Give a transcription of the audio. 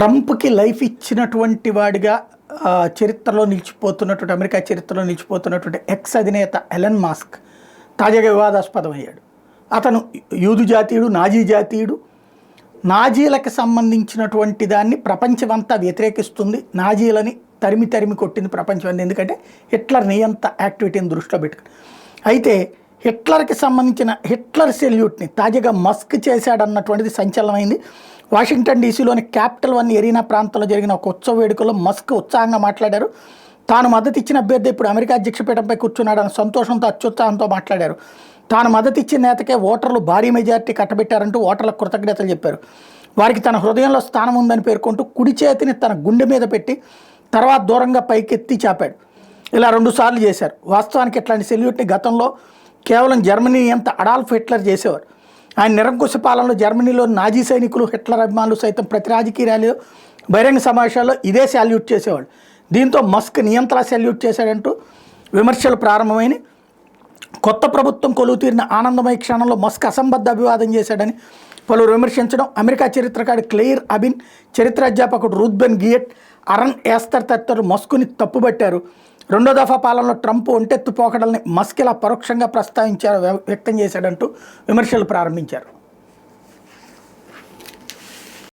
ట్రంప్కి life ఇచ్చినటువంటి వాడిగా చరిత్రలో నిలిచిపోతున్నటువంటి అమెరికా చరిత్రలో నిలిచిపోతున్నటువంటి ఎక్స్ అధినేత ఎలన్ మాస్క్ తాజాగా వివాదాస్పదం అయ్యాడు. అతను యూదు జాతీయుడు, నాజీ జాతీయుడు. నాజీలకు సంబంధించినటువంటి దాన్ని ప్రపంచమంతా వ్యతిరేకిస్తుంది. నాజీలని తరిమి తరిమి కొట్టింది ప్రపంచం అంతా. ఎందుకంటే హిట్లర్ నియంత యాక్టివిటీని దృష్టిలో పెట్టుకుని. అయితే హిట్లర్కి సంబంధించిన హిట్లర్ సెల్యూట్ని తాజాగా మస్క్ చేశాడన్నటువంటిది సంచలనమైంది. వాషింగ్టన్ డీసీలోని క్యాపిటల్ వన్ ఎరీనా ప్రాంతంలో జరిగిన ఒక ఉత్సవ వేడుకలో మస్క్ ఉత్సాహంగా మాట్లాడారు. తాను మద్దతు ఇచ్చిన అభ్యర్థి ఇప్పుడు అమెరికా అధ్యక్ష పీఠంపై కూర్చున్నాడన్న సంతోషంతో అత్యుత్సాహంతో మాట్లాడారు. తాను మద్దతు ఇచ్చిన నేతకే ఓటర్లు భారీ మెజార్టీ కట్టబెట్టారంటూ ఓటర్లకు కృతజ్ఞతలు చెప్పారు. వారికి తన హృదయంలో స్థానం ఉందని పేర్కొంటూ కుడి చేతిని తన గుండె మీద పెట్టి తర్వాత దూరంగా పైకెత్తి చాపాడు. ఇలా 2 సార్లు చేశారు. వాస్తవానికి ఇట్లాంటి సెల్యూట్ని గతంలో కేవలం జర్మనీ అంత అడాల్ఫ్ హిట్లర్ చేసేవారు. ఆయన నిరంకుశ పాలనలో జర్మనీలో నాజీ సైనికులు, హిట్లర్ అభిమానులు సైతం ప్రతి రాజకీయ ర్యాలీలో, బహిరంగ సమావేశాల్లో ఇదే శాల్యూట్ చేసేవాడు. దీంతో మస్క్ నియంత్రణ శాల్యూట్ చేశాడంటూ విమర్శలు ప్రారంభమైన కొత్త ప్రభుత్వం కొలువు తీరిన ఆనందమయ క్షణంలో మస్క్ అసంబద్ధ అభివాదం చేశాడని పలువురు విమర్శించడం, అమెరికా చరిత్రకారుడు క్లెయిర్ అబిన్, చరిత్ర అధ్యాపకుడు రూత్ బెన్ గియట్, అరన్ యాస్తర్ తదితరులు మస్క్ని తప్పుబట్టారు. 2వ దఫా పాలనలో ట్రంప్ ఒంటెత్తు పోకడల్ని మస్క్ ఇలా పరోక్షంగా ప్రస్తావించారు, వ్యక్తం చేశాడంటూ విమర్శలు ప్రారంభించారు.